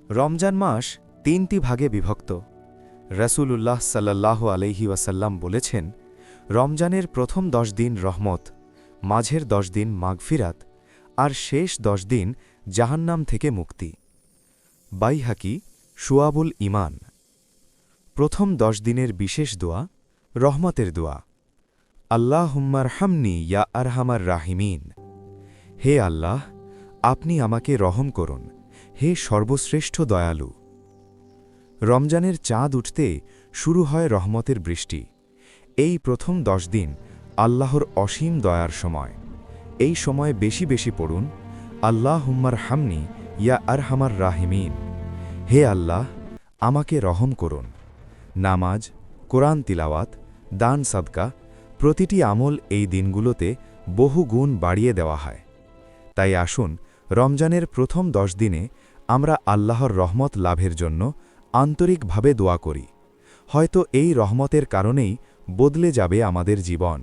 রমজান মাস তিনটি ভাগে বিভক্ত। রাসূলুল্লাহ সাল্লাল্লাহু আলাইহি ওয়াসাল্লাম বলেছেন, রমজানের প্রথম 10 দিন রহমত, মাঝের 10 দিন মাগফিরাত আর শেষ 10 দিন জাহান্নাম থেকে মুক্তি। বাইহাকি, শুআবুল ঈমান। প্রথম 10 দিনের বিশেষ দোয়া, রহমতের দোয়া। আল্লাহুম্মারহামনি ইয়া আরহামার রাহিমিন। হে আল্লাহ, আপনি আমাকে রহম করুন, হে সর্বশ্রেষ্ঠ দয়ালু। রমজানের চাঁদ উঠতে শুরু হয় রহমতের বৃষ্টি। এই প্রথম 10 দিন আল্লাহর অসীম দয়ার সময়। এই সময় বেশি বেশি পড়ুন, আল্লাহুম্মারহামনি ইয়া আরহামার রাহিমিন। হে আল্লাহ, আমাকে রহম করুন। নামাজ, কোরআন তিলাওয়াত, দান সাদকা প্রতিটি আমল এই দিনগুলোতে বহু গুণ বাড়িয়ে দেওয়া হয়। তাই আসুন, রমজানের প্রথম 10 দিনে আমরা আল্লাহর রহমত লাভের জন্য আন্তরিকভাবে দোয়া করি। হয়তো এই রহমতের কারণেই বদলে যাবে আমাদের জীবন।